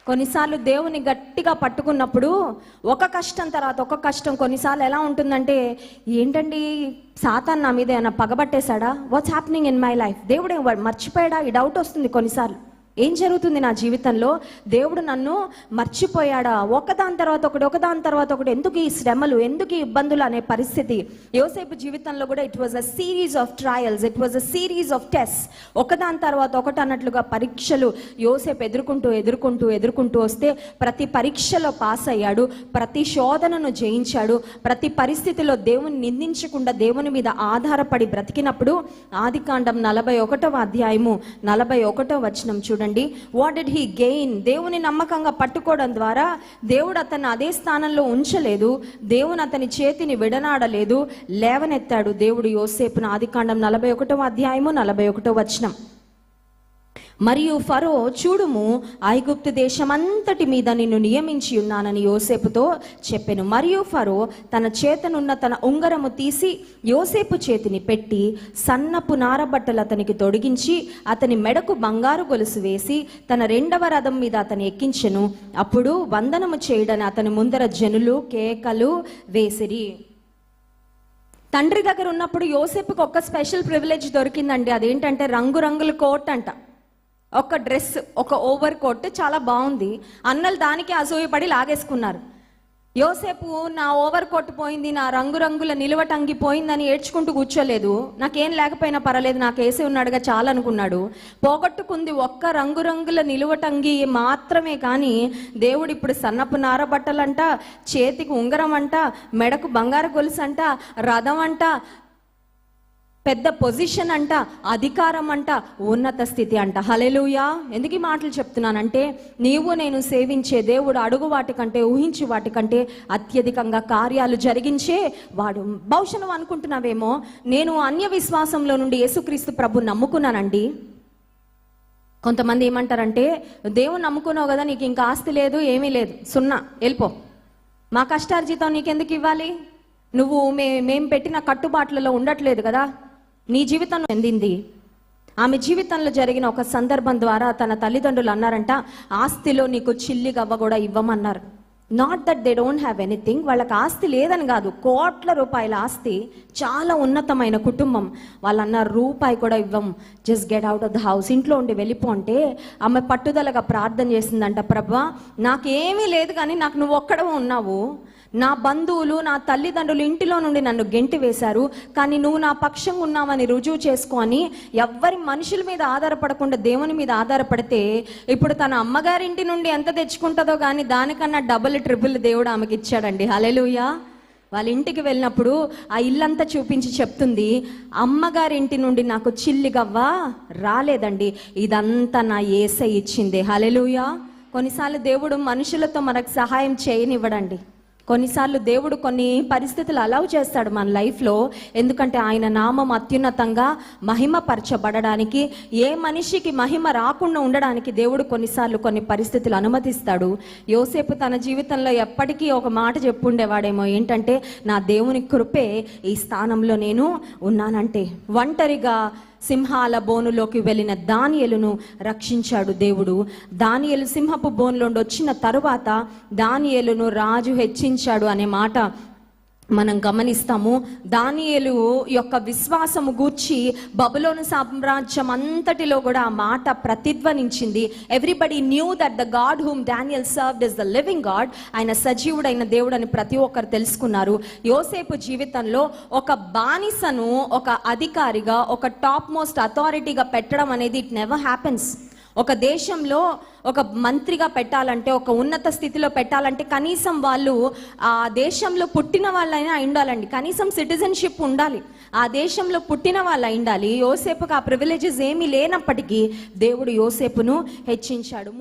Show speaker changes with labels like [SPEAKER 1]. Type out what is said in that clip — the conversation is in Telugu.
[SPEAKER 1] కొన్నిసార్లు దేవుని గట్టిగా పట్టుకున్నప్పుడు ఒక కష్టం తర్వాత ఒక కష్టం కొన్నిసార్లు ఎలా ఉంటుందంటే, ఏంటండి సాతాన్ నా మీద ఏమైనా పగబట్టేశాడా, what's happening in my life, దేవుడు మర్చిపోయాడా, ఈ డౌట్ వస్తుంది కొన్నిసార్లు. ఏం జరుగుతుంది నా జీవితంలో, దేవుడు నన్ను మర్చిపోయాడా, ఒకదాని తర్వాత ఒకటి, ఎందుకు ఈ శ్రమలు, ఎందుకు ఈ ఇబ్బందులు అనే పరిస్థితి. యోసేపు జీవితంలో కూడా it was a series of trials, it was a series of test. ఒకదాని తర్వాత ఒకటి అన్నట్లుగా పరీక్షలు యోసేపు ఎదుర్కొంటూ వస్తే ప్రతి పరీక్షలో పాస్ అయ్యాడు, ప్రతి శోధనను జయించాడు, ప్రతి పరిస్థితిలో దేవుని నిందించకుండా దేవుని మీద ఆధారపడి బ్రతికినప్పుడు ఆదికాండం 41వ అధ్యాయము 41వ వచనం చూడండి. What did he gain? దేవుని నమ్మకంగా పట్టుకోవడం ద్వారా దేవుడు అతన్ని అదే స్థానంలో ఉంచలేదు, దేవుని అతని చేతిని విడనాడలేదు, లేవనెత్తాడు దేవుడు యోసేపును. ఆదికాండం 41వ అధ్యాయము 41వ వచనం. మరియు ఫరో, చూడుము, ఐగుప్తు దేశమంతటి మీద నిన్ను నియమించి ఉన్నానని యోసేపుతో చెప్పెను. మరియు ఫరో తన చేతనున్న తన ఉంగరము తీసి యోసేపు చేతిని పెట్టి సన్నపు నారబట్టలు అతనికి తొడిగించి అతని మెడకు బంగారు గొలుసు వేసి తన 2వ రథం మీద అతని ఎక్కించెను. అప్పుడు వందనము చేయడని అతని ముందర జనులు కేకలు వేసిరి. తండ్రి దగ్గర ఉన్నప్పుడు యోసేపుకి ఒక స్పెషల్ ప్రివిలేజ్ దొరికిందండి. అదేంటంటే రంగురంగుల కోట్ అంట, ఒక డ్రెస్, ఒక ఓవర్ కోట్ చాలా బాగుంది. అన్నలు దానికి అసూయపడి లాగేసుకున్నారు. యోసేపు నా ఓవర్ కోట్ పోయింది, నా రంగురంగుల నిలువటంగి పోయిందని ఏడ్చుకుంటూ కూర్చోలేదు. నాకేం లేకపోయినా పర్వాలేదు, నాకు వేసి ఉన్నాడుగా చాలా అనుకున్నాడు. పోగొట్టుకుంది ఒక్క రంగురంగుల నిలువటంగి మాత్రమే. కానీ దేవుడు ఇప్పుడు సన్నపు నారబట్టలంట, చేతికి ఉంగరం అంట, మెడకు బంగారు గొలుసు అంట, రథం అంట, పెద్ద పొజిషన్ అంట, అధికారం అంట, ఉన్నత స్థితి అంట. హల్లెలూయా. ఎందుకు ఈ మాటలు చెప్తున్నానంటే, నీవు నేను సేవించే దేవుడు అడుగు వాటికంటే, ఊహించే వాటికంటే అత్యధికంగా కార్యాలు జరిగించే వాడు. బహుశా నువ్వు అనుకుంటున్నావేమో, నేను అన్య విశ్వాసంలో నుండి యేసుక్రీస్తు ప్రభు నమ్ముకున్నానండి. కొంతమంది ఏమంటారంటే, దేవుని నమ్ముకున్నావు కదా, నీకు ఇంకా ఆస్తి లేదు, ఏమీ లేదు, సున్నా, వెళ్ళిపో, మా కష్టార్జితం నీకెందుకు ఇవ్వాలి, నువ్వు మేము పెట్టిన కట్టుబాట్లలో ఉండట్లేదు కదా. నీ జీవితంలో చెందింది. ఆమె జీవితంలో జరిగిన ఒక సందర్భం ద్వారా తన తల్లిదండ్రులు అన్నారంట, ఆస్తిలో నీకు చిల్లి గవ్వ కూడా ఇవ్వమన్నారు. Not that they don't have anything, వాళ్ళకి ఆస్తి లేదని కాదు, కోట్ల రూపాయల ఆస్తి, చాలా ఉన్నతమైన కుటుంబం. వాళ్ళు అన్నారు, రూపాయి కూడా ఇవ్వం, just get out of the house, ఇంట్లో ఉండి వెళ్ళిపో అంటే ఆమె పట్టుదలగా ప్రార్థన చేసిందంట, ప్రభువా నాకేమీ లేదు కానీ నాకు నువ్వు ఒక్కడవే ఉన్నావు, నా బంధువులు నా తల్లిదండ్రులు ఇంటిలో నుండి నన్ను గెంటి వేశారు, కానీ నువ్వు నా పక్షంగా ఉన్నావని రుజువు చేసుకొని ఎవ్వరి మనుషుల మీద ఆధారపడకుండా దేవుని మీద ఆధారపడితే ఇప్పుడు తన అమ్మగారింటి నుండి ఎంత తెచ్చుకుంటుందో కానీ దానికన్నా డబుల్ ట్రిపుల్ దేవుడు ఆమెకి ఇచ్చాడండి. హల్లెలూయా. వాళ్ళ ఇంటికి వెళ్ళినప్పుడు ఆ ఇల్లంతా చూపించి చెప్తుంది, అమ్మగారింటి నుండి నాకు చిల్లిగవ్వ రాలేదండి, ఇదంతా నా యేసయ్య ఇచ్చిందే. హల్లెలూయా. కొన్నిసార్లు దేవుడు మనుషులతో మనకు సహాయం చేయనివ్వడండి. కొన్నిసార్లు దేవుడు కొన్ని పరిస్థితులు అలౌ చేస్తాడు మన లైఫ్లో, ఎందుకంటే ఆయన నామం అత్యున్నతంగా మహిమపరచబడడానికి, ఏ మనిషికి మహిమ రాకుండా ఉండడానికి దేవుడు కొన్నిసార్లు కొన్ని పరిస్థితులు అనుమతిస్తాడు. యోసేపు తన జీవితంలో ఎప్పటికీ ఒక మాట చెప్పుండేవాడేమో, ఏంటంటే నా దేవుని కృపే ఈ స్థానంలో నేను ఉన్నానంటే. ఒంటరిగా సింహాల బోనులోకి వెళ్ళిన దానియేలును రక్షించాడు దేవుడు. దానియేలు సింహపు బోనులోండి వచ్చిన తరువాత దానియేలును రాజు హెచ్చించాడు అనే మాట మనం గమనిస్తాము. దానియేలు యొక్క విశ్వాసము గూర్చి బబులోను సామ్రాజ్యం అంతటిలో కూడా ఆ మాట ప్రతిధ్వనించింది. Everybody knew that the God whom Daniel served is the living God, ఆయన సజీవుడైన దేవుడు అని ప్రతి ఒక్కరు తెలుసుకున్నారు. యోసేపు జీవితంలో ఒక బానిసను ఒక అధికారిగా, ఒక టాప్ మోస్ట్ అథారిటీగా పెట్టడం అనేది ఇట్ నెవర్ హ్యాపెన్స్. ఒక దేశంలో ఒక మంత్రిగా పెట్టాలంటే, ఒక ఉన్నత స్థితిలో పెట్టాలంటే కనీసం వాళ్ళు ఆ దేశంలో పుట్టిన వాళ్ళైనా ఉండాలండి, కనీసం సిటిజన్షిప్ ఉండాలి, ఆ దేశంలో పుట్టిన వాళ్ళు ఉండాలి. యోసేపుకు ఆ ప్రివిలేజెస్ ఏమీ లేనప్పటికీ దేవుడు యోసేపును హెచ్చించాడు.